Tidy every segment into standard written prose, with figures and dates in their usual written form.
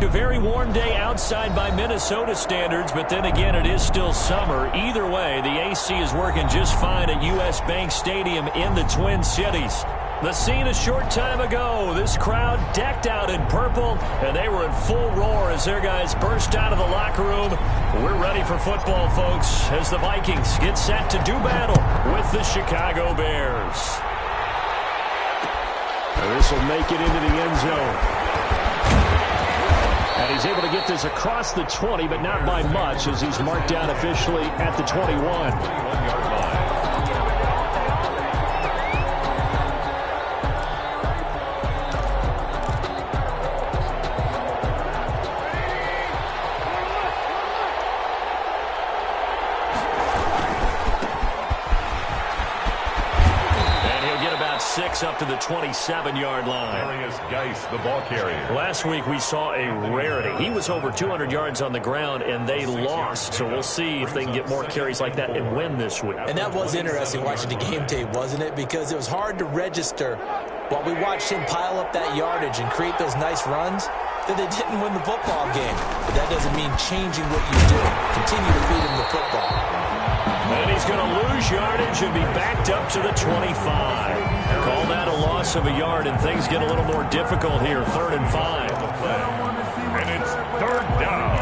A very warm day outside by Minnesota standards, but then again, it is still summer. Either way, the AC is working just fine at U.S. Bank Stadium in the Twin Cities. The scene a short time ago, this crowd decked out in purple, and they were in full roar as their guys burst out of the locker room. We're ready for football, folks, as the Vikings get set to do battle with the Chicago Bears. This will make it into the end zone. And he's able to get this across the 20, but not by much, as he's marked down officially at the 21. Up to the 27-yard line. Geis, the ball carrier. Last week we saw a rarity. He was over 200 yards on the ground, and they lost. So we'll see if they can get more carries like that and win this week. And that was interesting watching the game tape, wasn't it? Because it was hard to register while we watched him pile up that yardage and create those nice runs that they didn't win the football game. But that doesn't mean changing what you do. Continue to feed him the football. And he's going to lose yardage and be backed up to the 25. Call that a loss of a yard, and things get a little more difficult here. 3rd and 5. And it's 3rd down.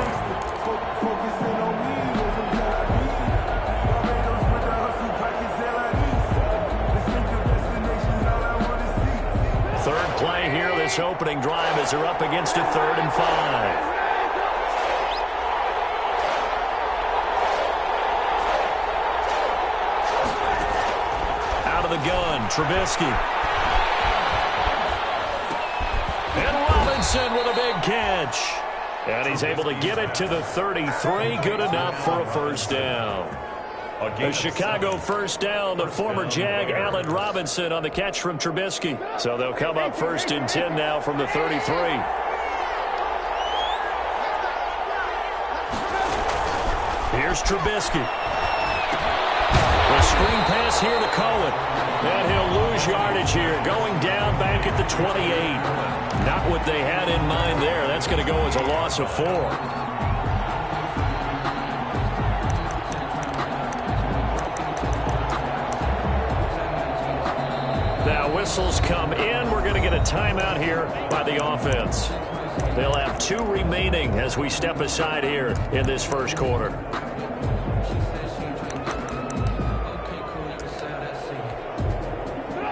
Third play here, this opening drive, as they're up against a 3rd and 5. The gun, Trubisky. And Robinson with a big catch. And he's able to get it to the 33. Good enough for a first down. A Chicago first down to former Jag Allen Robinson on the catch from Trubisky. So they'll come up 1st and 10 now from the 33. Here's Trubisky. A screen pass here to Cohen. And he'll lose yardage here. Going down back at the 28. Not what they had in mind there. That's going to go as a loss of 4. Now whistles come in. We're going to get a timeout here by the offense. They'll have 2 remaining as we step aside here in this first quarter.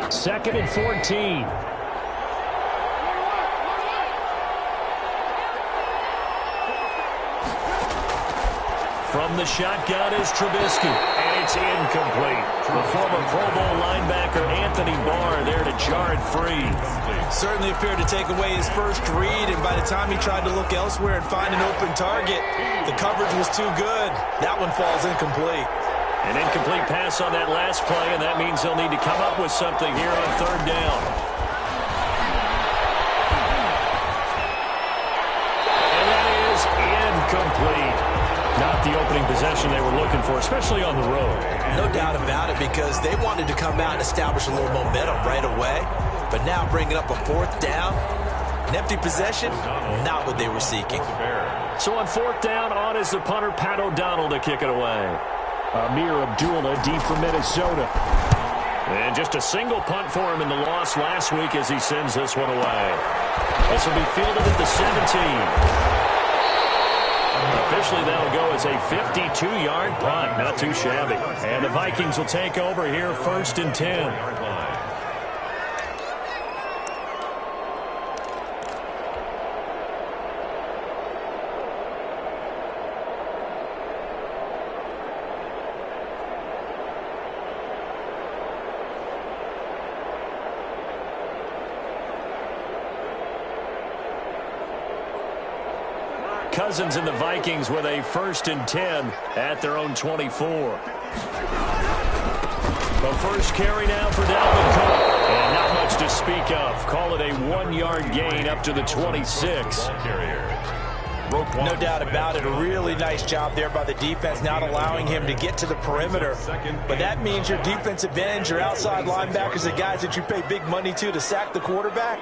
2nd and 14. From the shotgun is Trubisky, and it's incomplete. The former Pro Bowl linebacker Anthony Barr there to jar it free. Certainly appeared to take away his first read, and by the time he tried to look elsewhere and find an open target, the coverage was too good. That one falls incomplete. An incomplete pass on that last play, and that means they'll need to come up with something here on 3rd down. And that is incomplete. Not the opening possession they were looking for, especially on the road. No doubt about it, because they wanted to come out and establish a little momentum right away. But now bringing up a 4th down, an empty possession, not what they were seeking. So on 4th down, on is the punter, Pat O'Donnell, to kick it away. Amir Abdullah deep for Minnesota. And just a single punt for him in the loss last week as he sends this one away. This will be fielded at the 17. Officially, that'll go as a 52-yard punt. Not too shabby. And the Vikings will take over here 1st and 10. Cousins and the Vikings with a 1st and 10 at their own 24. The first carry now for Dalvin Cook. And not much to speak of. Call it a 1-yard gain up to the 26. No doubt about it. A really nice job there by the defense, not allowing him to get to the perimeter. But that means your defensive ends, your outside linebackers, the guys that you pay big money to sack the quarterback,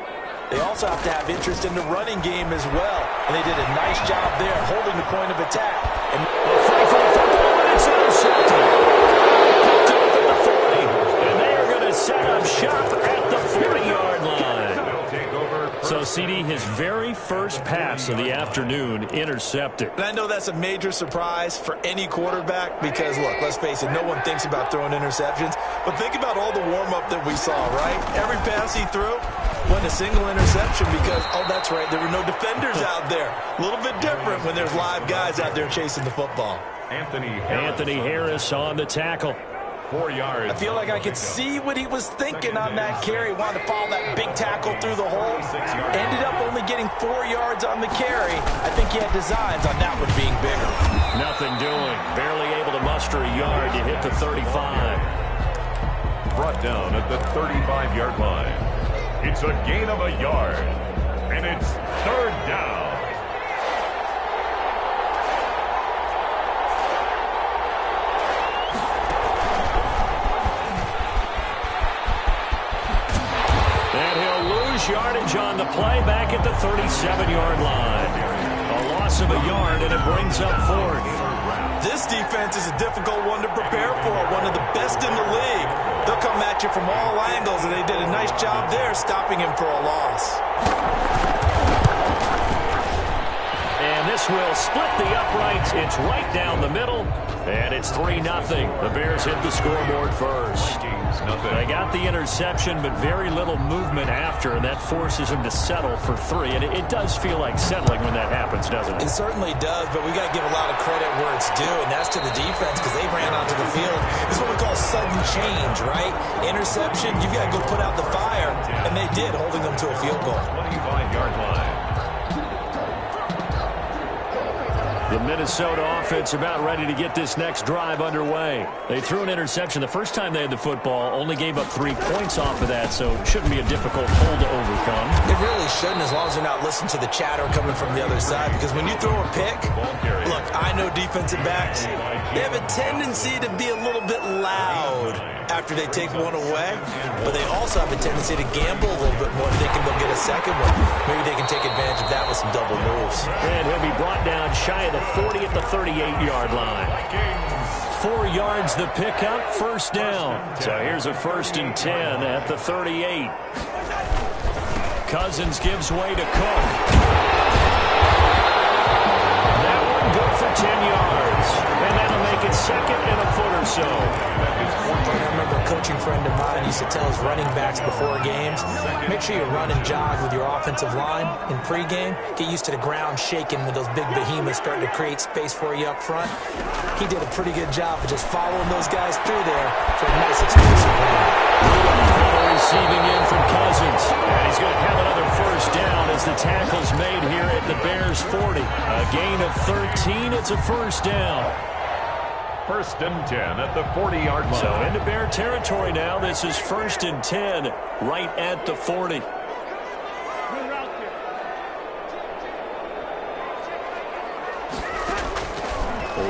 they also have to have interest in the running game as well. And they did a nice job there holding the point of attack. And fight for the football, and it's intercepted. Picked off at the 40. And they are going to set up shop at the 40-yard line. So, CD, his very first pass of the afternoon intercepted. And I know that's a major surprise for any quarterback because, look, let's face it, no one thinks about throwing interceptions. But think about all the warm-up that we saw, right? Every pass he threw went a single interception because, oh, that's right, there were no defenders out there. A little bit different when there's live guys out there chasing the football. Anthony Harris on the tackle. 4 yards. I feel like I could see what he was thinking on that carry. Wanted to follow that big tackle through the hole. Ended up only getting 4 yards on the carry. I think he had designs on that one being bigger. Nothing doing. Barely able to muster a yard to hit the 35. Brought down at the 35-yard line. It's a gain of a yard. And it's third down. Yardage on the play back at the 37-yard line. A loss of a yard, and it brings up fourth. This defense is a difficult one to prepare for, one of the best in the league. They'll come at you from all angles, and they did a nice job there stopping him for a loss. And this will split the uprights. It's right down the middle, and it's 3-0. The Bears hit the scoreboard first. They got the interception, but very little movement after, and that forces him to settle for 3. And it does feel like settling when that happens, doesn't it? It certainly does, but we got to give a lot of credit where it's due, and that's to the defense because they ran onto the field. This is what we call sudden change, right? Interception, you've got to go put out the fire, and they did, holding them to a field goal. 25-yard line. The Minnesota offense about ready to get this next drive underway. They threw an interception the first time they had the football, only gave up 3 points off of that, so it shouldn't be a difficult hole to overcome. It really shouldn't, as long as they're not listening to the chatter coming from the other side, because when you throw a pick, look, I know defensive backs, they have a tendency to be a little bit loud after they take one away, but they also have a tendency to gamble a little bit more, thinking they'll get a second one. Maybe they can take advantage of that with some double moves. And he'll be brought down shy of the 40 at the 38-yard line. 4 yards the pickup, first down. So here's a 1st and 10 at the 38. Cousins gives way to Cook. That one good for 10 yards. And that'll make it 2nd and a foot or so. I remember a coaching friend of mine used to tell his running backs before games, make sure you run and jog with your offensive line in pregame. Get used to the ground shaking with those big behemoths starting to create space for you up front. He did a pretty good job of just following those guys through there for a nice explosive run. Receiving in from Cousins. And he's going to have another first down as the tackle's made here at the Bears 40. A gain of 13. It's a first down. 1st and 10 at the 40-yard line. So into Bear territory now. This is 1st and 10 right at the 40.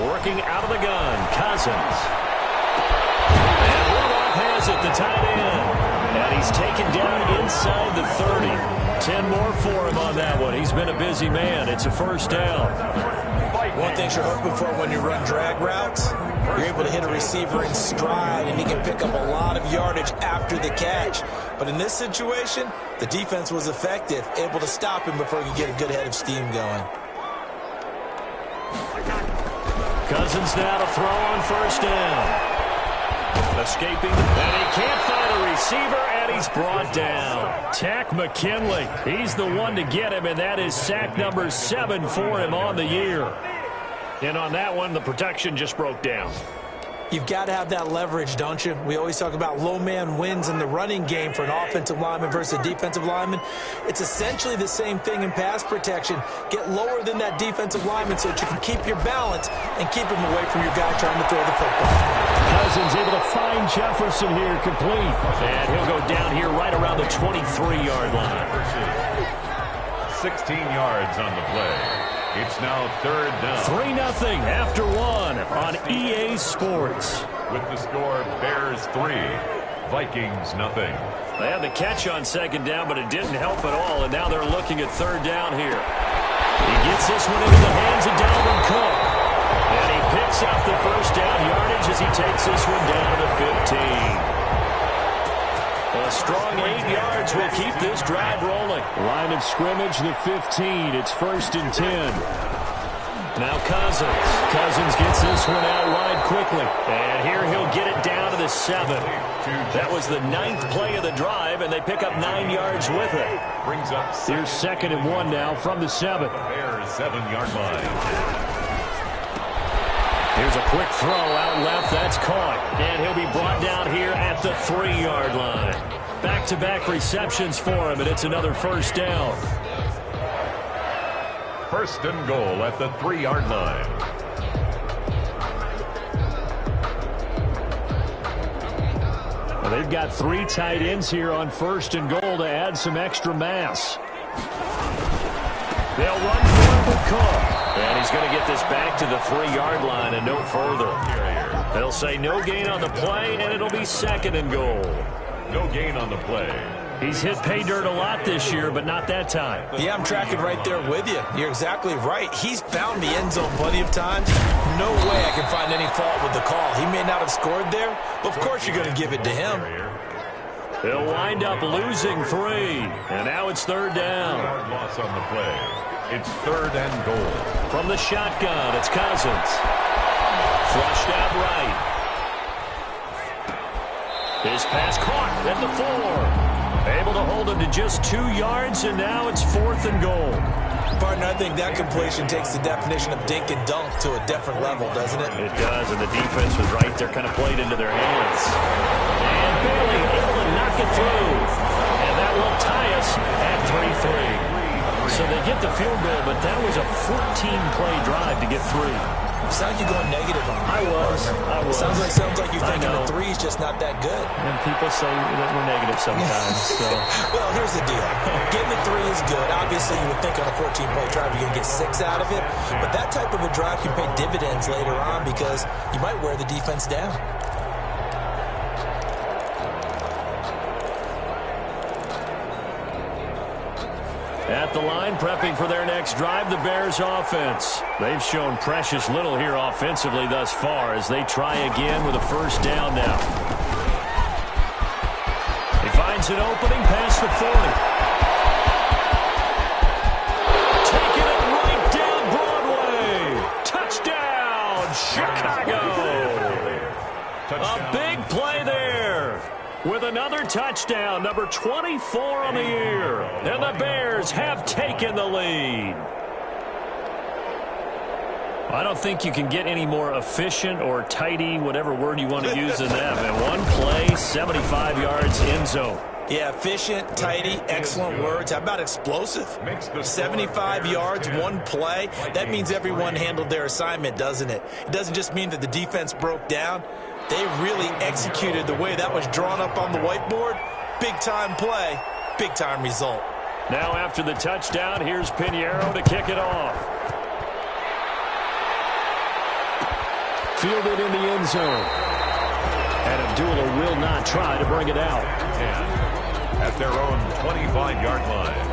Working out of the gun, Cousins. And Rudolph has it, the tight end. And he's taken down inside the 30. 10 more for him on that one. He's been a busy man. It's a first down. One thing you're hoping for when you run drag routes, you're able to hit a receiver in stride, and he can pick up a lot of yardage after the catch. But in this situation, the defense was effective, able to stop him before he could get a good head of steam going. Cousins now to throw on first down. Escaping, and he can't find a receiver, and he's brought down. Tack McKinley, he's the one to get him, and that is sack number 7 for him on the year. And on that one, the protection just broke down. You've got to have that leverage, don't you? We always talk about low man wins in the running game for an offensive lineman versus a defensive lineman. It's essentially the same thing in pass protection. Get lower than that defensive lineman so that you can keep your balance and keep him away from your guy trying to throw the football. Cousins able to find Jefferson here complete. And he'll go down here right around the 23-yard line. 16 yards on the play. It's now 3rd down. 3-0 after 1 on EA Sports. With the score, Bears 3, Vikings nothing. They had the catch on second down, but it didn't help at all, and now they're looking at third down here. He gets this one into the hands of Dalvin Cook. And he picks up the first down yardage as he takes this one down to the 15. A strong 8 yards will keep this drive rolling. Line of scrimmage, the 15. It's 1st and 10. Now Cousins. Cousins gets this one out wide quickly. And here he'll get it down to the 7. That was the 9th play of the drive, and they pick up 9 yards with it. Brings up Here's 2nd and 1 now from the 7. Bears 7-yard line. Here's a quick throw out left. That's caught. And he'll be brought down here at the 3-yard line. Back-to-back receptions for him, and it's another first down. 1st and goal at the 3-yard line. Well, they've got 3 tight ends here on 1st and goal to add some extra mass. They'll run for it with Cook. And he's going to get this back to the 3-yard line and no further. They'll say no gain on the play, and it'll be 2nd and goal. No gain on the play. He's hit pay dirt a lot this year, but not that time. Yeah, I'm tracking right there with you. You're exactly right. He's found the end zone plenty of times. No way I can find any fault with the call. He may not have scored there, but of course you're going to give it to him. They'll wind up losing 3, and now it's 3rd down. Loss on the play. It's 3rd and goal. From the shotgun, it's Cousins. Flushed out right. His pass caught at the 4. Able to hold him to just 2 yards, and now it's 4th and goal. Partner, I think that completion takes the definition of dink and dunk to a different level, doesn't it? It does, and the defense was right there, kind of played into their hands. And Bailey able to knock it through. And that will tie us at 3-3. So they get the field goal, but that was a 14-play drive to get 3. Sounds like you're going negative on me. I was. Sounds like you're thinking the 3 is just not that good. And people say that we're negative sometimes. So. Well, here's the deal. Getting the 3 is good. Obviously, you would think on a 14-play drive you're going to get 6 out of it. But that type of a drive can pay dividends later on because you might wear the defense down. At the line, prepping for their next drive, the Bears offense. They've shown precious little here offensively thus far as they try again with a first down now. He finds an opening past the 40. Taking it right down Broadway. Touchdown, Chicago. A big play there. With another touchdown, number 24 on the year. And the Bears have taken the lead. I don't think you can get any more efficient or tidy, whatever word you want to use in that. And one play, 75 yards end zone. Yeah, efficient, tidy, excellent words. How about explosive? 75 yards, one play. That means everyone handled their assignment, doesn't it? It doesn't just mean that the defense broke down. They really executed the way that was drawn up on the whiteboard. Big-time play, big-time result. Now after the touchdown, here's Pinheiro to kick it off. Fielded in the end zone. And Abdullah will not try to bring it out. At their own 25-yard line.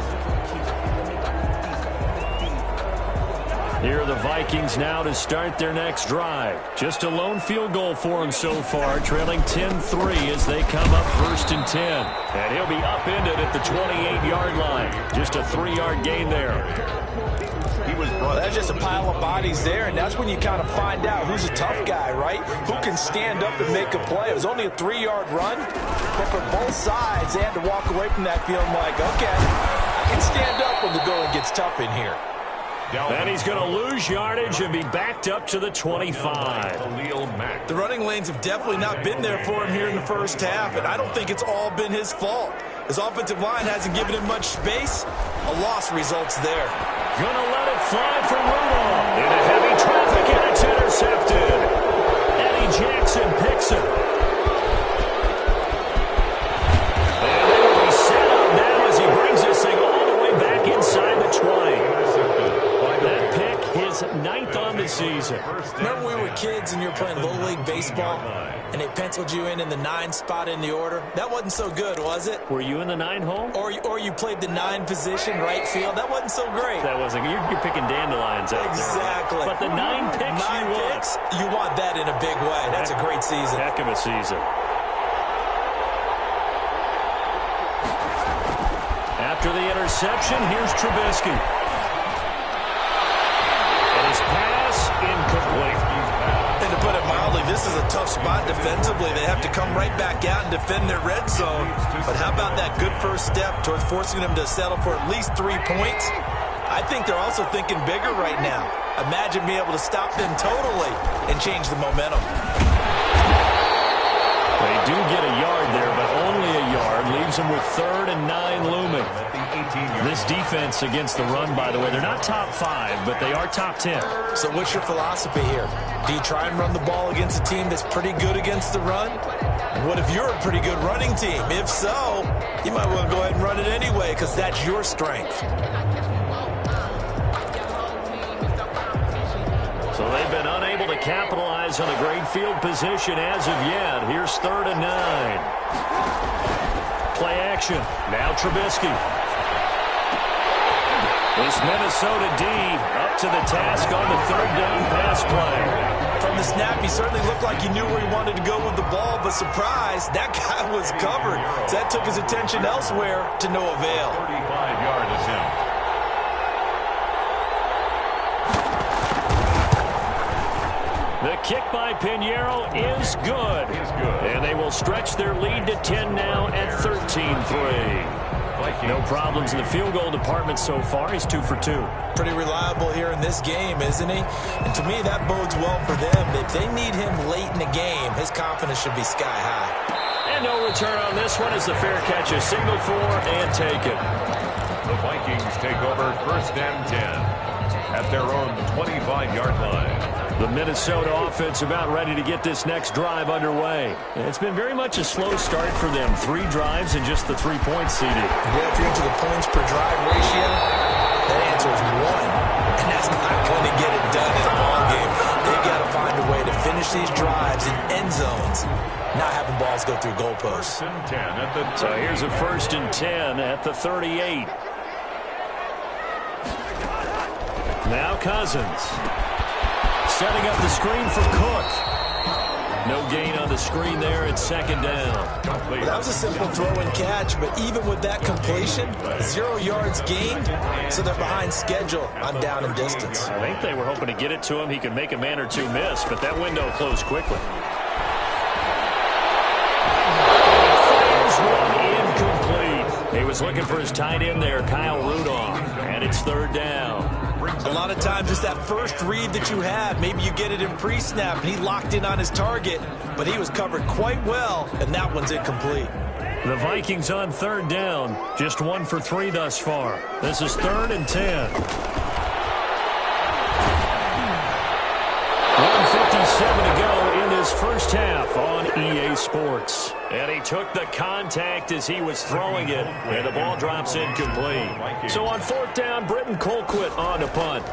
Here are the Vikings now to start their next drive. Just a lone field goal for them so far, trailing 10-3 as they come up 1st and 10. And he'll be upended at the 28-yard line. Just a 3-yard gain there. Well, that's just a pile of bodies there, and that's when you kind of find out who's a tough guy, right? Who can stand up and make a play. It was only a 3-yard run, but for both sides, they had to walk away from that feeling like, okay, I can stand up when the going gets tough in here. And he's going to lose yardage and be backed up to the 25. The running lanes have definitely not been there for him here in the first half, and I don't think it's all been his fault. His offensive line hasn't given him much space. A loss results there. Gonna let it fly for Rudolph. Into heavy traffic, and it's intercepted. Eddie Jackson picks it. And they will be set up now as he brings this thing all the way back inside the 20. That pick, his 9th on the season. Remember we were kids and you were playing Little League baseball? and they penciled you in the 9 spot in the order. That wasn't so good, was it? Were you in the 9 hole? Or you played the 9 position, right field. That wasn't so great. That wasn't. You're picking dandelions out exactly. there. But the 9 picks you want that in a big way. That's a great season. Heck of a season. After the interception, here's Trubisky. And his pass incomplete. And to put it mildly, this is a tough spot defensively. They have to come right back out and defend their red zone. But how about that good first step towards forcing them to settle for at least 3 points? I think they're also thinking bigger right now. Imagine being able to stop them totally and change the momentum. They do get a yard there, but only a yard. Leaves them with 3rd and 9 looming. This defense against the run, by the way, they're not top 5, but they are top 10. So what's your philosophy here? Do you try and run the ball against a team that's pretty good against the run? What if you're a pretty good running team? If so, you might want to go ahead and run it anyway because that's your strength. So they've been unable to capitalize on a great field position as of yet. Here's 3rd and 9. Play action. Now Trubisky. This Minnesota D up to the task on the 3rd down pass play. From the snap, he certainly looked like he knew where he wanted to go with the ball, but surprise, that guy was covered. So that took his attention elsewhere to no avail. 35-yard attempt. The kick by Pinheiro is good. And they will stretch their lead to 10 now at 13-3. No problems in the field goal department so far. He's 2 for 2. Pretty reliable here in this game, isn't he? And to me, that bodes well for them. If they need him late in the game, his confidence should be sky high. And no return on this one as the fair catch is signaled for and taken. The Vikings take over 1st and 10 at their own 25-yard line. The Minnesota offense about ready to get this next drive underway. It's been very much a slow start for them. 3 drives and just the 3 points seeded. Yeah, if you're into the points per drive ratio, that answer is 1. And that's not going to get it done in a ball game. They've got to find a way to finish these drives in end zones, not having balls go through goalposts. So here's a 1st and 10 at the 38. Now Cousins. Setting up the screen for Cook. No gain on the screen there at 2nd down. Well, that was a simple throw and catch, but even with that completion, 0 yards gained, so they're behind schedule on down and distance. I think they were hoping to get it to him. He could make a man or two miss, but that window closed quickly. Fires one incomplete. He was looking for his tight end there, Kyle Rudolph, and it's 3rd down. A lot of times it's that first read that you have. Maybe you get it in pre-snap, and he locked in on his target, but he was covered quite well, and that one's incomplete. The Vikings on 3rd down, just 1 for 3 thus far. This is 3rd and 10. 1:57 to go in this first half on EA Sports. And he took the contact as he was throwing it, and the ball drops incomplete. So on 4th down, Britton Colquitt on to punt.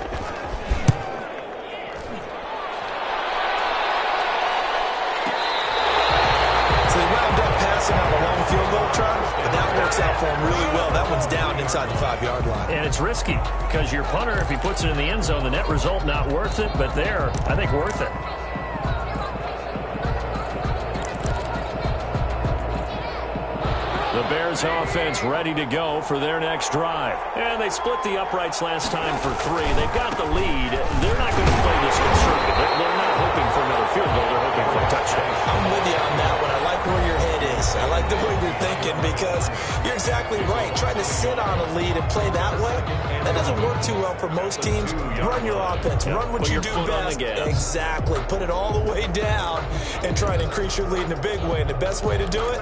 So they wound up passing on a long field goal try, but that works out for him really well. That one's down inside the 5-yard line. And it's risky because your punter, if he puts it in the end zone, the net result not worth it, but there, I think worth it. The Bears offense ready to go for their next drive. And they split the uprights last time for 3. They've got the lead. They're not going to play this conservative. They're not hoping for another field goal. They're hoping for a touchdown. I'm with you on that one. I like where your head is. I like the way you're thinking because you're exactly right. Trying to sit on a lead and play that way, that doesn't work too well for most teams. Run your offense. Run what you do best. Exactly. Put it all the way down and try and increase your lead in a big way. And the best way to do it?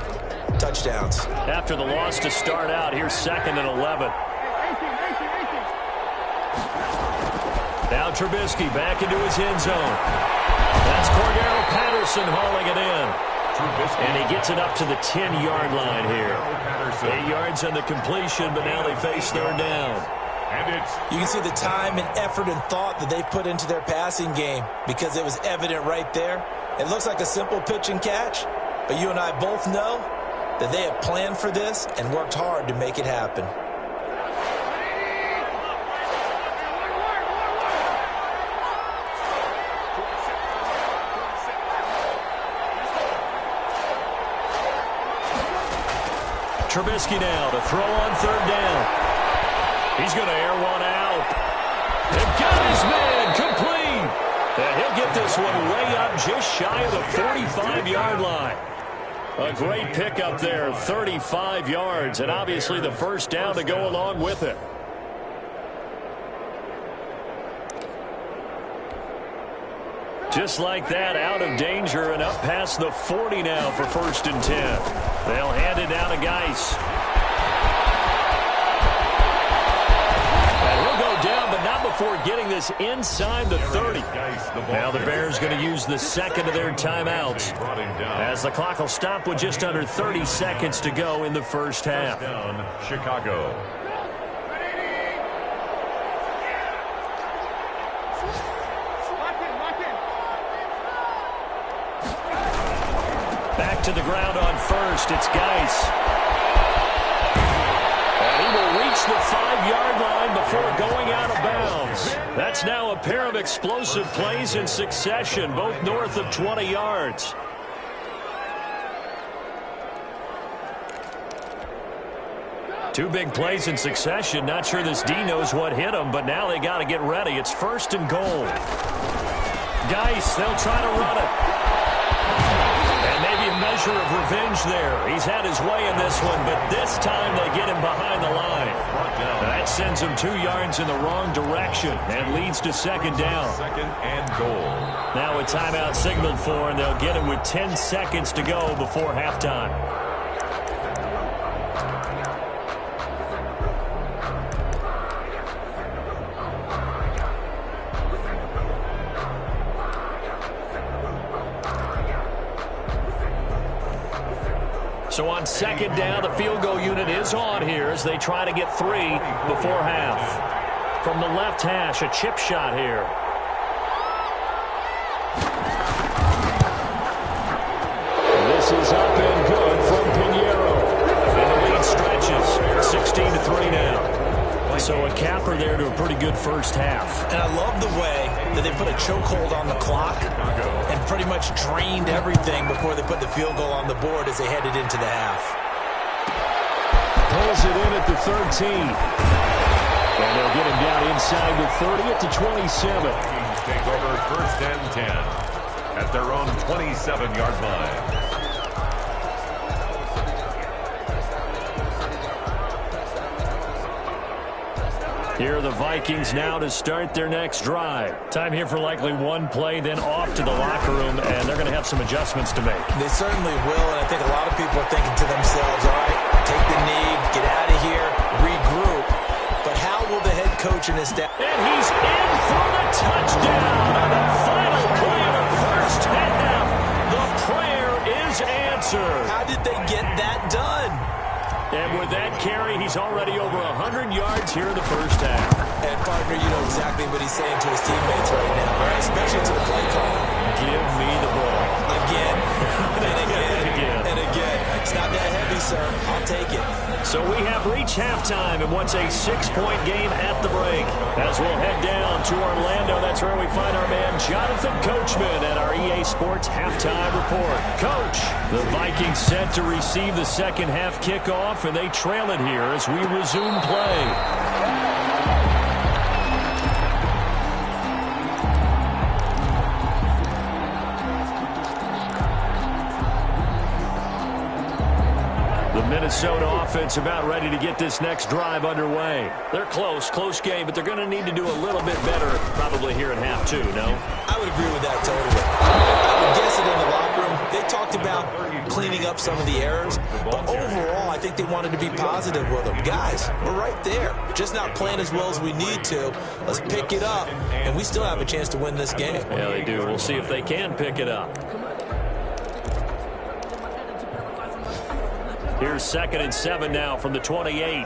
Touchdowns. After the loss to start out, here's 2nd and 11. Now Trubisky back into his end zone. That's Cordero Patterson hauling it in. And he gets it up to the 10-yard line here. 8 yards on the completion, but now they face 3rd down. You can see the time and effort and thought that they've put into their passing game because it was evident right there. It looks like a simple pitch and catch, but you and I both know that they have planned for this and worked hard to make it happen. Trubisky now to throw on third down. He's going to air one out. They've got his man complete. And he'll get this one way up just shy of the 45-yard line. A great pickup there, 35 yards, and obviously the first down to go along with it. Just like that, out of danger and up past the 40 now for 1st and 10. They'll hand it down to Geis. And he'll go down, but not before getting this inside the 30. Now the Bears going to use the second of their timeouts, as the clock will stop with just under 30 seconds to go in the first half. Chicago. Back to the ground on first. It's Geis. And he will reach the 5-yard line before going out of bounds. That's now a pair of explosive plays in succession, both north of 20 yards. Two big plays in succession. Not sure this D knows what hit him, but now they got to get ready. It's 1st and goal. Geis, they'll try to run it. Maybe a measure of revenge there. He's had his way in this one, but this time they get him behind the line. That sends him 2 yards in the wrong direction and leads to 2nd down. 2nd and goal. Now a timeout signaled for, and they'll get it with 10 seconds to go before halftime. So on 2nd down, the field goal unit is on here as they try to get 3 before half. From the left hash, a chip shot here. This is up and good from Pinheiro. And the lead stretches, 16-3 now. So a capper there to a pretty good first half. And I love the way that they put a chokehold on the clock and pretty much drained everything before they put the field goal on the board as they headed into the half. Pulls it in at the 13. And they'll get him down inside the 30 at the 27. Vikings take over 1st and 10 at their own 27-yard line. Here are the Vikings now to start their next drive. Time here for likely one play, then off to the locker room, and they're going to have some adjustments to make. They certainly will, and I think a lot of people are thinking to themselves, all right, take the knee, get out of here, regroup. But how will the head coach and his staff... And he's in for the touchdown on the final play of the first half. The prayer is answered. How did they get that done? And with that carry, he's already over 100 yards here in the first half. And, partner, you know exactly what he's saying to his teammates right now, right? Especially to the play caller. Give me the ball. Again, and again, and again. It's not that heavy, sir. I'll take it. So we have reached halftime in what's a 6-point game at the break. As we'll head down to Orlando, that's where we find our man Jonathan Coachman at our EA Sports Halftime Report. Coach, the Vikings set to receive the second half kickoff, and they trail it here as we resume play. Minnesota offense about ready to get this next drive underway. They're close game, but they're going to need to do a little bit better probably here in half 2, no? I would agree with that totally. I would guess it in the locker room. They talked about cleaning up some of the errors, but overall I think they wanted to be positive with them. Guys, we're right there. Just not playing as well as we need to. Let's pick it up, and we still have a chance to win this game. Yeah, they do. We'll see if they can pick it up. Here's 2nd and 7 now from the 28.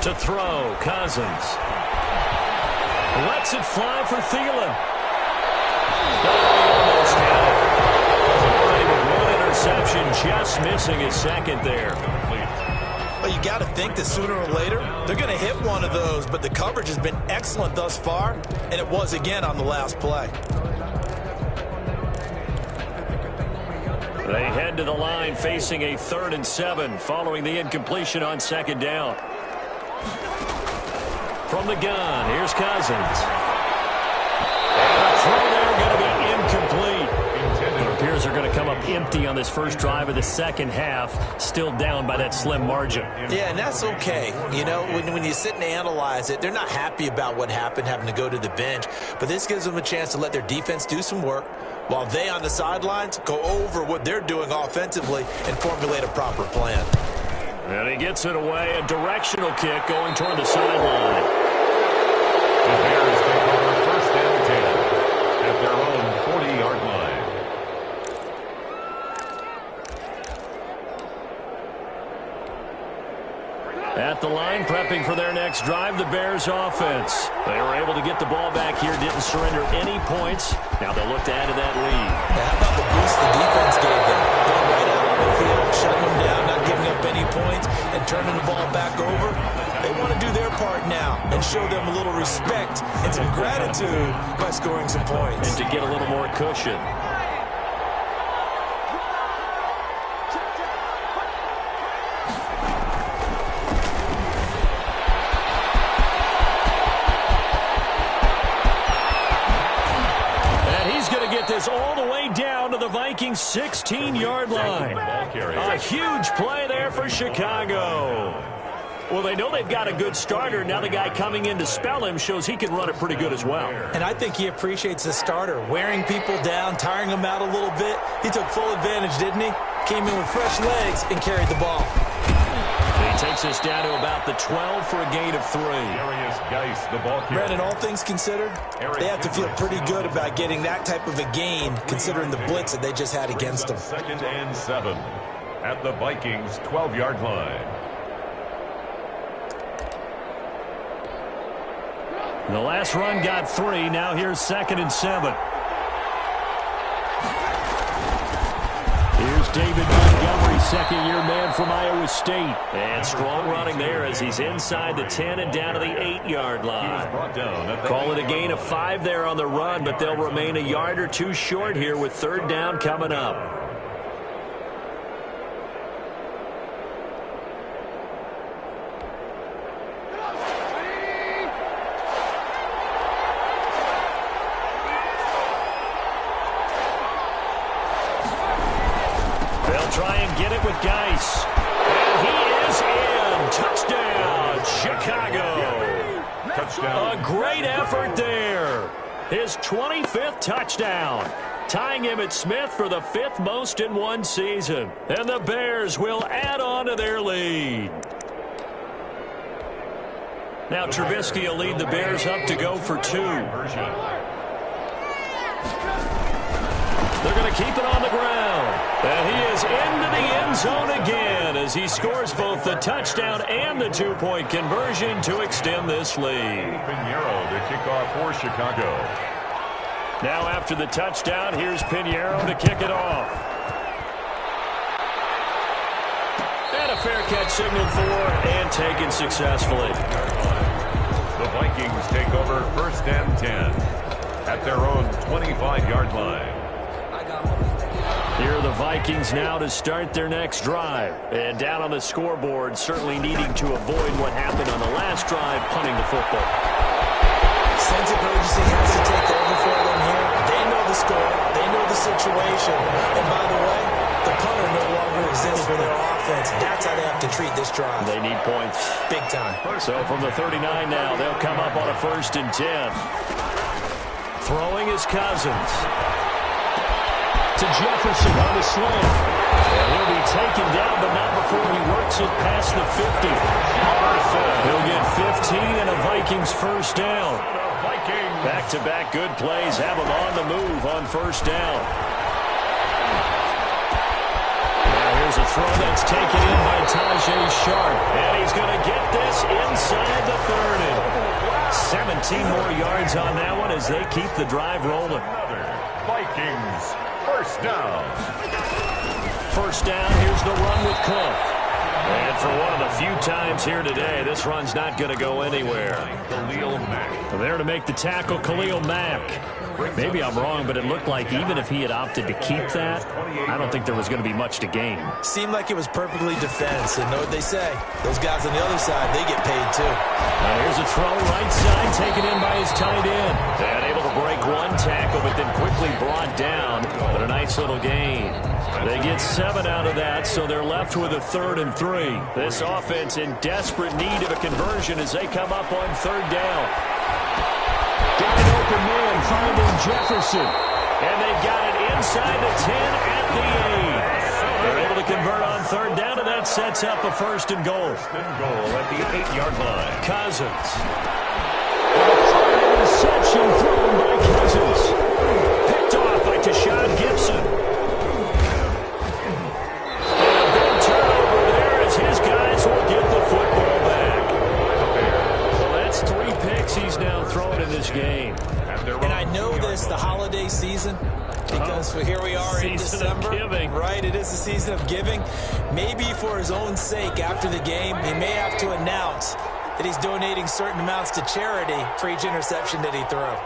To throw, Cousins. Lets it fly for Thielen. Almost had it. With one interception, just missing his second there. Well, you got to think that sooner or later, they're going to hit one of those, but the coverage has been excellent thus far, and it was again on the last play. They head to the line facing a 3rd and 7 following the incompletion on 2nd down. From the gun, here's Cousins. And the throw there going to be incomplete. It appears they're going to come up empty on this first drive of the second half, still down by that slim margin. Yeah, and that's okay. You know, when you sit and analyze it, they're not happy about what happened, having to go to the bench. But this gives them a chance to let their defense do some work while they on the sidelines go over what they're doing offensively and formulate a proper plan. And he gets it away, a directional kick going toward the sideline. The Bears take over 1st and 10 at their own 40-yard line. At the line, prepping for their next drive, the Bears offense. They were able to get the ball back here, didn't surrender any points. Now they'll look to add to that lead. Now, how about the boost the defense gave them? Going right out on the field, shutting them down, not giving up any points, and turning the ball back over. They want to do their part now and show them a little respect and some gratitude by scoring some points. And to get a little more cushion. This all the way down to the Vikings 16-yard line. A huge play there for Chicago. Well, they know they've got a good starter. Now the guy coming in to spell him shows he can run it pretty good as well. And I think he appreciates the starter, wearing people down, tiring them out a little bit. He took full advantage, didn't he? Came in with fresh legs and carried the ball. He takes us down to about the 12 for a gain of 3. Brandon, all things considered, they have to feel pretty good about getting that type of a gain, considering the blitz that they just had against them. 2nd and 7 at the Vikings 12-yard line. The last run got 3. Now here's 2nd and 7. Here's David Montgomery, second-year man from Iowa State. And strong running there as he's inside the 10 and down to the 8-yard line. Call it a gain of 5 there on the run, but they'll remain a yard or 2 short here with 3rd down coming up. Try and get it with Geis. And he is in. Touchdown, Chicago. Touchdown. A great effort there. His 25th touchdown. Tying him at Smith for the 5th most in one season. And the Bears will add on to their lead. Now Trubisky will lead the Bears up to go for 2. They're going to keep it on the ground. And he is into the end zone again as he scores both the touchdown and the 2-point conversion to extend this lead. Pinheiro to kick off for Chicago. Now after the touchdown, here's Pinheiro to kick it off. And a fair catch signaled for and taken successfully. The Vikings take over 1st and 10 at their own 25-yard line. Here are the Vikings now to start their next drive. And down on the scoreboard, certainly needing to avoid what happened on the last drive, punting the football. Sense of urgency has to take over for them here. They know the score. They know the situation. And by the way, the punter no longer exists for their offense. That's how they have to treat this drive. They need points. Big time. So from the 39 now, they'll come up on a 1st and 10. Throwing is Cousins. To Jefferson on the slant. And he'll be taken down, but not before he works it past the 50. He'll get 15 and a Vikings 1st down. Back-to-back good plays have him on the move on 1st down. Now here's a throw that's taken in by Tajay Sharp. And he's going to get this inside the 30. 17 more yards on that one as they keep the drive rolling. Vikings, first down. First down, here's the run with Cook. And for one of the few times here today, this run's not going to go anywhere. Khalil Mack. There to make the tackle, Khalil Mack. Maybe I'm wrong, but it looked like even if he had opted to keep that, I don't think there was going to be much to gain. Seemed like it was perfectly defense, and know what they say. Those guys on the other side, they get paid too. Here's a throw, right side, taken in by his tight end. And able to break one tackle, but then quickly brought down. But a nice little gain. They get 7 out of that, so they're left with a 3rd and 3. This offense in desperate need of a conversion as they come up on 3rd down. Got an open man, finding Jefferson. And they've got it inside the 10 at the 8. They're able to convert on 3rd down, and that sets up a 1st and goal. At the 8-yard line. Cousins. Interception thrown by Cousins. Picked off by Tashawn Gibson. And a big turnover there as his guys will get the football back. Well, that's 3 picks he's now thrown in this game. And I know this, the holiday season, because here we are in December. Right, it is the season of giving. Maybe for his own sake, after the game, he may have to announce that he's donating certain amounts to charity for each interception that he threw.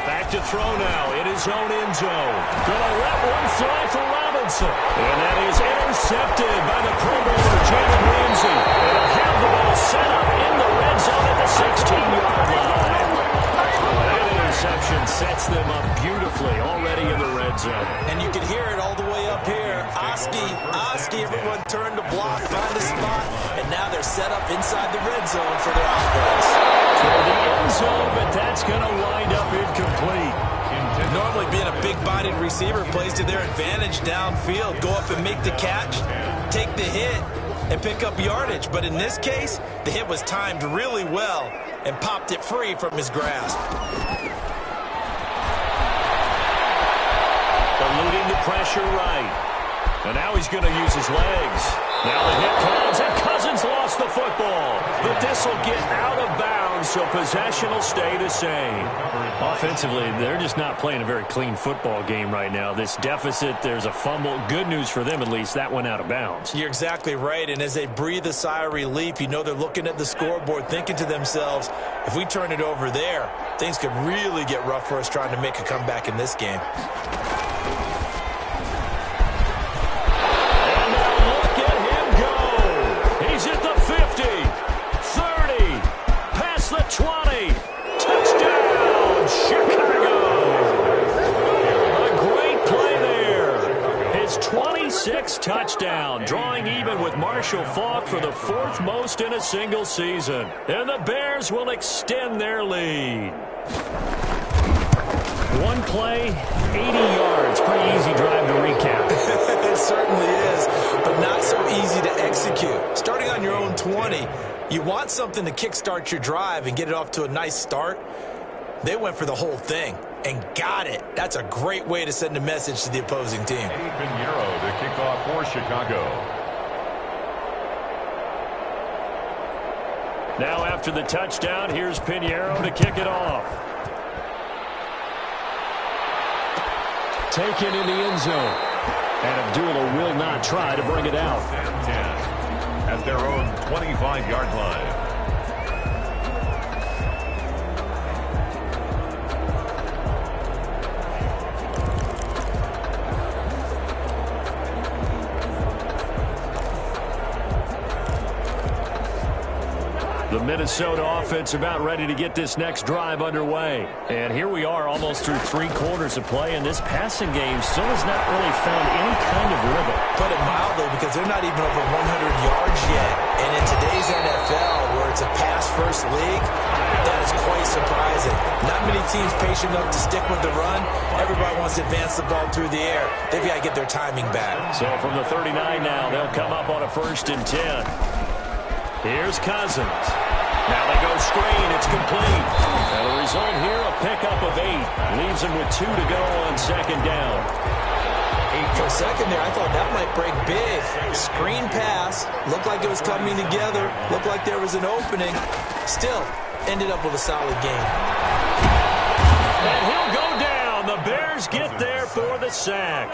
Back to throw now in his own end zone. Gonna let one fly for Robinson. And that is intercepted by the Pro Bowler, Jalen Ramsey. And they'll have the ball set up in the red zone at the 16-yard line. That interception sets them up beautifully already in the red zone. And you can hear it all the way up here. Oski, everyone turned to block, find a spot, and now they're set up inside the red zone for their offense. For the end zone, but that's going to wind up incomplete. Normally being a big-bodied receiver plays to their advantage downfield. Go up and make the catch, take the hit, and pick up yardage. But in this case, the hit was timed really well and popped it free from his grasp. Eluding the pressure right. And now he's going to use his legs. Now the hit comes, and Cousins lost the football. But this will get out of bounds, so possession will stay the same. Offensively, they're just not playing a very clean football game right now. This deficit, there's a fumble. Good news for them, at least. That went out of bounds. You're exactly right. And as they breathe a sigh of relief, you know they're looking at the scoreboard, thinking to themselves, if we turn it over there, things could really get rough for us trying to make a comeback in this game. Touchdown, drawing even with Marshall Faulk for the 4th most in a single season. And the Bears will extend their lead. One play, 80 yards. Pretty easy drive to recap. It certainly is, but not so easy to execute. Starting on your own 20, you want something to kickstart your drive and get it off to a nice start. They went for the whole thing and got it. That's a great way to send a message to the opposing team. Pinheiro to kick off for Chicago. Now after the touchdown, here's Pinheiro to kick it off. Taken in the end zone. And Abdullah will not try to bring it out. 10 at their own 25-yard line. The Minnesota offense about ready to get this next drive underway. And here we are almost through 3 quarters of play, and this passing game still has not really found any kind of rhythm. Put it mildly, because they're not even over 100 yards yet. And in today's NFL, where it's a pass-first league, that is quite surprising. Not many teams patient enough to stick with the run. Everybody wants to advance the ball through the air. They've got to get their timing back. So from the 39 now, they'll come up on a 1st and 10. Here's Cousins. Now they go screen. It's complete. And the result here, a pickup of 8. Leaves him with 2 to go on 2nd down. For a second there, I thought that might break big. Screen pass. Looked like it was coming together. Looked like there was an opening. Still, ended up with a solid game. And he'll go down. The Bears get there for the sack.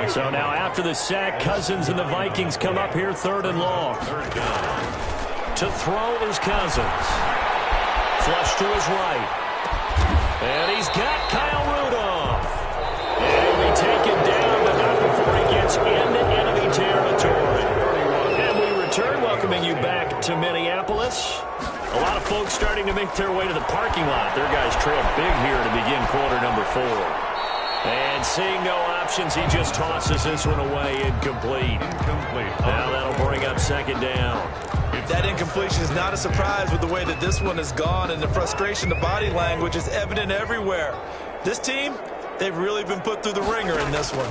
So now after the sack, Cousins and the Vikings come up here 3rd and long. To throw is Cousins. Flush to his right. And he's got Kyle Rudolph. And he'll be taken down, but not before he gets into enemy territory. And we return, welcoming you back to Minneapolis. A lot of folks starting to make their way to the parking lot. Their guys trail big here to begin quarter number 4. And seeing no options, he just tosses this one away, incomplete. Now that'll bring up 2nd down. That incompletion is not a surprise with the way that this one has gone, and the frustration, the body language is evident everywhere. This team, they've really been put through the ringer in this one.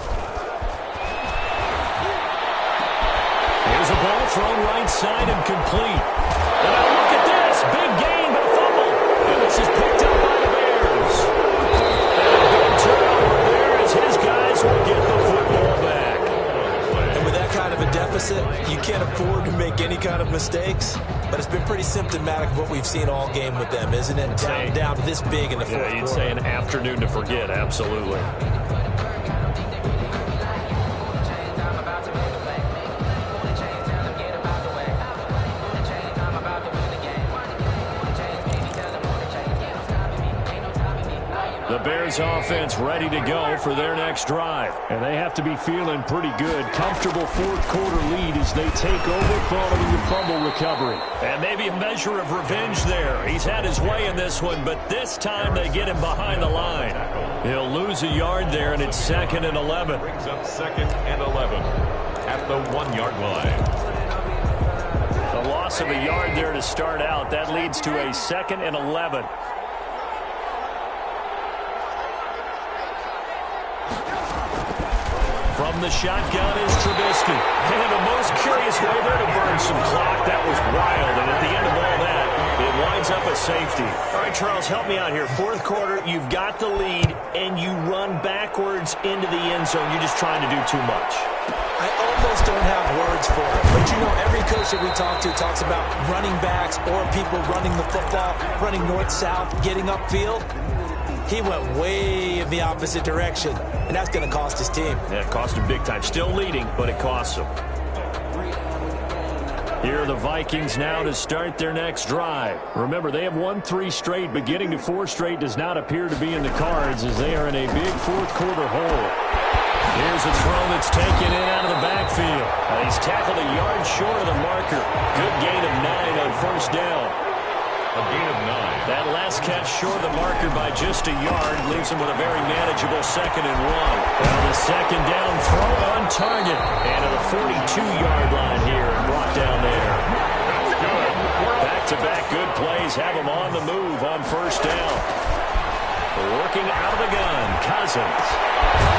Here's a ball thrown right side and complete. And now look at this. Big gain, but a fumble. And this is picked up by the Bears. And a big turnover there as his guys will get the football back. And with that kind of a deficit, you can't afford to make any kind of mistakes. But it's been pretty symptomatic of what we've seen all game with them, isn't it? Down this big in the fourth quarter. You'd say an afternoon to forget, absolutely. The Bears offense ready to go for their next drive. And they have to be feeling pretty good. Comfortable fourth quarter lead as they take over following the fumble recovery. And maybe a measure of revenge there. He's had his way in this one, but this time they get him behind the line. He'll lose a yard there, and it's 2nd and 11. Brings up 2nd and 11 at the 1-yard line. The loss of a yard there to start out. That leads to a 2nd and 11. From the shotgun is Trubisky. And the most curious way there to burn some clock. That was wild. And at the end of all that, it winds up a safety. All right, Charles, help me out here. Fourth quarter, you've got the lead, and you run backwards into the end zone. You're just trying to do too much. I almost don't have words for it. But, you know, every coach that we talk to talks about running backs or people running the football, running north-south, getting upfield. He went way in the opposite direction, and that's going to cost his team. Yeah, it cost him big time. Still leading, but it costs him. Here are the Vikings now to start their next drive. Remember, they have won 3 straight, but getting to 4 straight does not appear to be in the cards as they are in a big fourth quarter hole. Here's a throw that's taken in out of the backfield. He's tackled a yard short of the marker. Good gain of 9 on first down. A gain of 9. That last catch short of the marker by just a yard leaves him with a very manageable 2nd and 1. Well, the 2nd down throw on target. And to the 42-yard line here and brought down there. That's good. Back-to-back good plays have him on the move on first down. Working out of the gun, Cousins.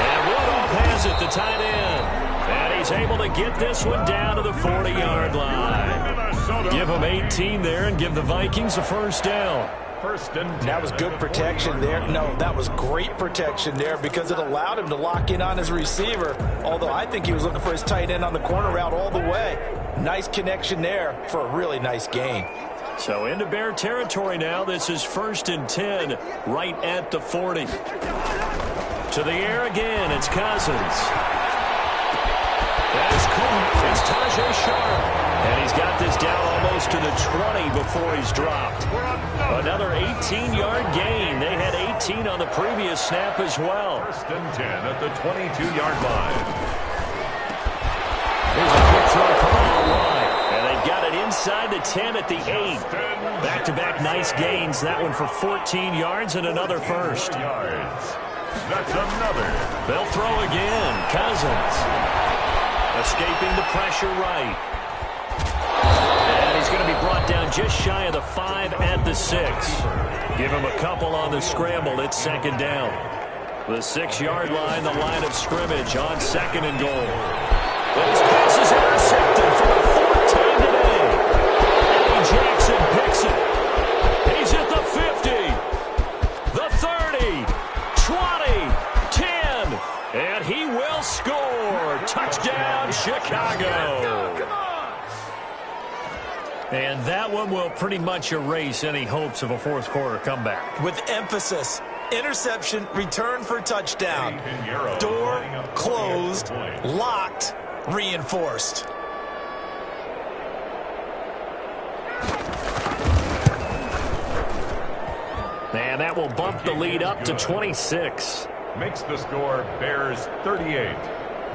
And Rudolph has it, the tight end. And he's able to get this one down to the 40-yard line. Give them 18 there and give the Vikings a first down. First and 10. That was good protection there. No, that was great protection there because it allowed him to lock in on his receiver, although I think he was looking for his tight end on the corner route all the way. Nice connection there for a really nice gain. So into Bear territory now. This is 1st and 10 right at the 40. To the air again. It's Cousins. That is cool. It's Tajay Sharp. And he's got this down almost to the 20 before he's dropped. Another 18-yard gain. They had 18 on the previous snap as well. 1st and 10 at the 22-yard line. Here's a quick throw call on the line. And they've got it inside the 10 at the 8. Back-to-back nice gains. That one for 14 yards and another first. That's another. They'll throw again. Cousins. Escaping the pressure right. And he's going to be brought down just shy of the 5 at the 6. Give him a couple on the scramble. It's 2nd down. The 6-yard line, the line of scrimmage on 2nd and goal. But his pass is intercepted for the 4th time today. Eddie Jackson picks it. He's at the 50, the 30, 20, 10, and he will And that one will pretty much erase any hopes of a fourth quarter comeback. With emphasis, interception, return for touchdown. Door closed, locked, reinforced. And that will bump the lead up to 26. Makes the score Bears 38,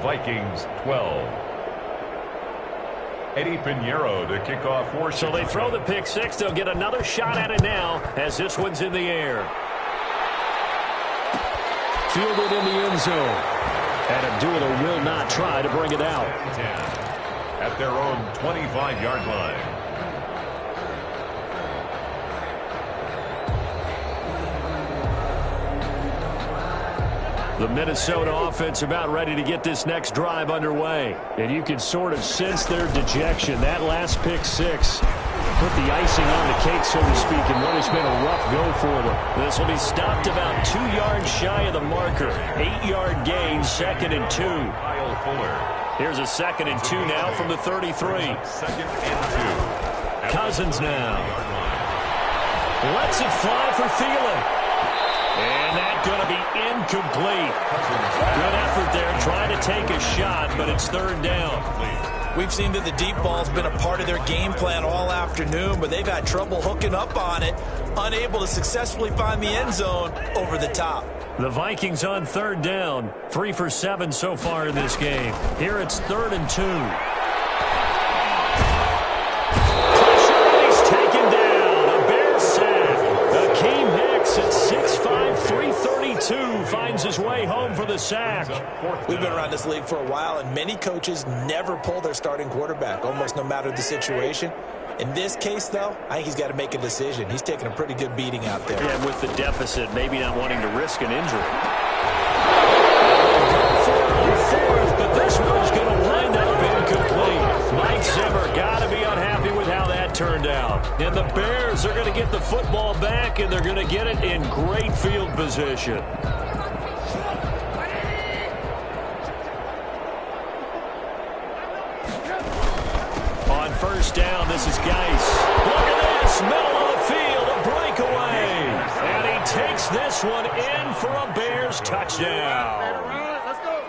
Vikings 12. Eddie Pinheiro to kick off for So they throw the pick six. They'll get another shot at it now as this one's in the air. Fielded in the end zone. And Abdullah will not try to bring it out. At their own 25-yard line. The Minnesota offense about ready to get this next drive underway. And you can sort of sense their dejection. That last pick six put the icing on the cake, so to speak, in what has been a rough go for them. This will be stopped about 2 yards shy of the marker. 8-yard gain, 2nd and 2. Kyle Fuller. Here's a 2nd and 2 now from the 33. 2nd and 2. Cousins now. Lets it fly for Thielen. And that's going to be incomplete. Good effort there, trying to take a shot, but it's 3rd down. We've seen that the deep ball's been a part of their game plan all afternoon, but they've had trouble hooking up on it, unable to successfully find the end zone over the top. The Vikings on 3rd down, 3 for 7 so far in this game. Here it's 3rd and 2. He's taken down. A Bears sack. Akeem Hicks at 6'5", 332 finds his way home for the sack. We've been around this league for a while, and many coaches never pull their starting quarterback, almost no matter the situation. In this case, though, I think he's got to make a decision. He's taking a pretty good beating out there. Yeah, with the deficit, maybe not wanting to risk an injury. Fourth, but this one's going to wind up incomplete. Mike Zimmer got to be unhappy with how that turned out. And the Bears are going to get the football back, and they're going to get it in great field position. On 1st down, this is Geis. Look at this, middle of the field, a breakaway. And he takes this one in for a Bears touchdown.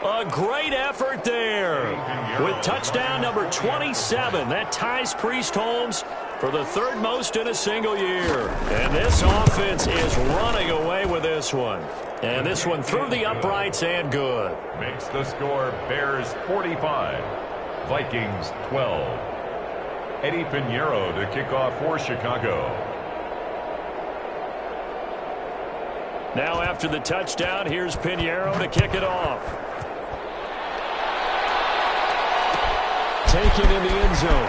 A great effort there. With touchdown number 27, that ties Priest Holmes for the 3rd most in a single year. And this offense is running away with this one. And this one through the uprights and good. Makes the score Bears 45, Vikings 12. Eddie Pinheiro to kick off for Chicago. Now after the touchdown, here's Pinheiro to kick it off. Taken in the end zone.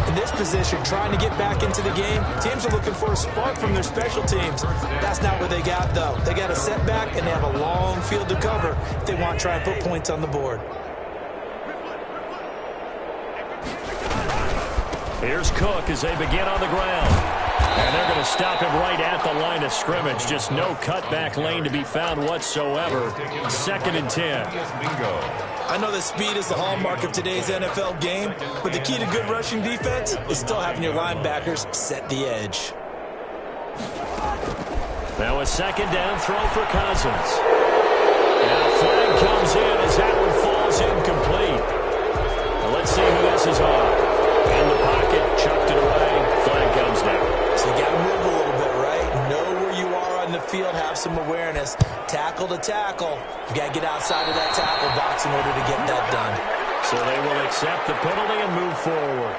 In this position, trying to get back into the game, teams are looking for a spark from their special teams. That's not what they got, though. They got a setback, and they have a long field to cover if they want to try and put points on the board. Here's Cook as they begin on the ground. And they're going to stop him right at the line of scrimmage. Just no cutback lane to be found whatsoever. 2nd and 10. I know that speed is the hallmark of today's NFL game, but the key to good rushing defense is still having your linebackers set the edge. Now a 2nd down throw for Cousins. And a flag comes in as that one falls incomplete. Now let's see who this is on. In the pocket, chucked it away. Flag comes down. So you got to move a little bit, right? Know where you are on the field, have some awareness. Tackle to tackle. You got to get outside of that tackle box in order to get that done. So they will accept the penalty and move forward.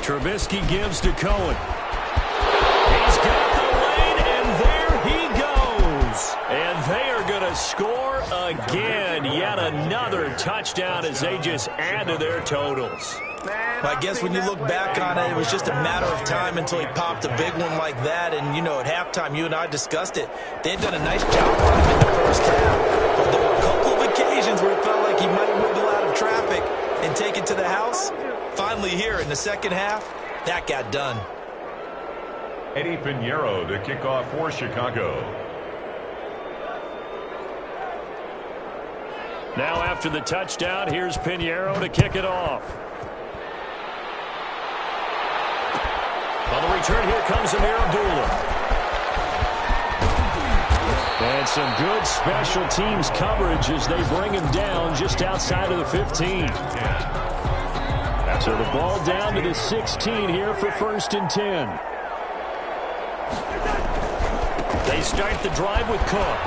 Trubisky gives to Cohen. He's got the lane, and there he goes. And they are going to score again. Yet another touchdown as they just add to their totals. I guess when you look back on it, it was just a matter of time until he popped a big one like that. And, you know, at halftime, you and I discussed it. They had done a nice job on him in the 1st half. But there were a couple of occasions where it felt like he might wiggle out of traffic and take it to the house. Finally here in the 2nd half, That got done. Eddie Pinheiro to kick off for Chicago. Now after the touchdown, here's Pinheiro to kick it off. On the return, here comes Amir Abdullah. And some good special teams coverage as they bring him down just outside of the 15. So the ball down to the 16 here for 1st and 10. They start the drive with Cook.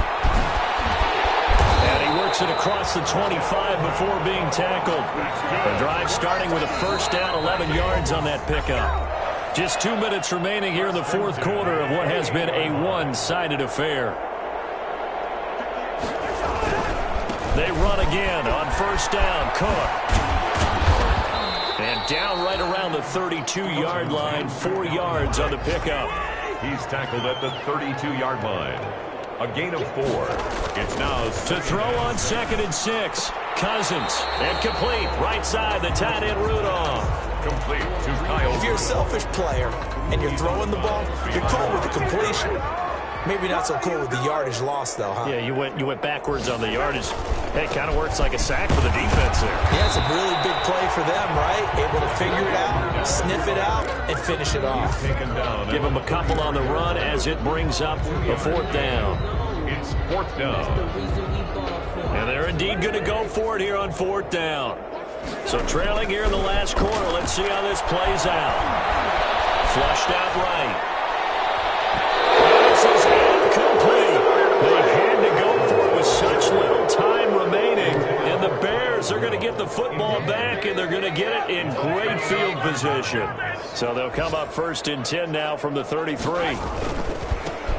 And he works it across the 25 before being tackled. The drive starting with a 1st down, 11 yards on that pickup. Just 2 minutes remaining here in the 4th quarter of what has been a one-sided affair. They run again on 1st down. Cook. And down right around the 32-yard line, 4 yards on the pickup. He's tackled at the 32-yard line. A gain of 4. It's now to throw on 2nd and 6. Cousins. And complete. Right side, the tight end Rudolph. Complete to Kyle. If you're a selfish player and you're throwing the ball, you're cool with the completion. Maybe not so cool with the yardage loss, though, huh? Yeah, you went backwards on the yardage. Hey, it kind of works like a sack for the defense there. Yeah, it's a really big play for them, right? Able to figure it out, sniff it out, and finish it off. Give them a couple on the run as it brings up a 4th down. It's 4th down. And they're indeed going to go for it here on 4th down. So trailing here in the last quarter. Let's see how this plays out. Flushed out right. This is incomplete. They had to go for it with such little time remaining. And the Bears are going to get the football back, and they're going to get it in great field position. So they'll come up 1st and 10 now from the 33.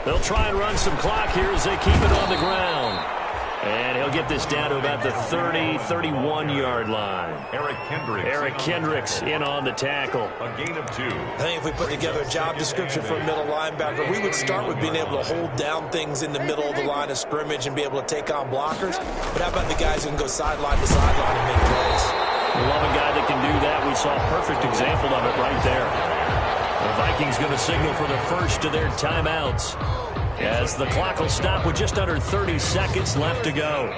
They'll try and run some clock here as they keep it on the ground. And he'll get this down to about the 30, 31-yard line. Eric Kendricks in on the tackle. A gain of 2. I think if we put together a job description for a middle linebacker, we would start with being able to hold down things in the middle of the line of scrimmage and be able to take on blockers. But how about the guys who can go sideline to sideline and make plays? We love a guy that can do that. We saw a perfect example of it right there. The Vikings going to signal for the first of their timeouts, as the clock will stop with just under 30 seconds left to go.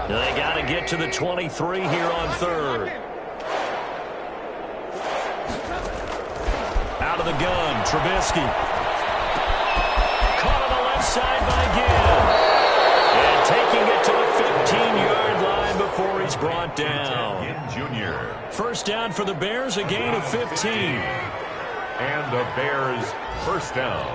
They got to get to the 23 here on 3rd. Out of the gun, Trubisky. Caught on the left side by Gibb. And taking it to the 15-yard line before he's brought down. Junior. 1st down for the Bears, a gain of 15. And the Bears 1st down.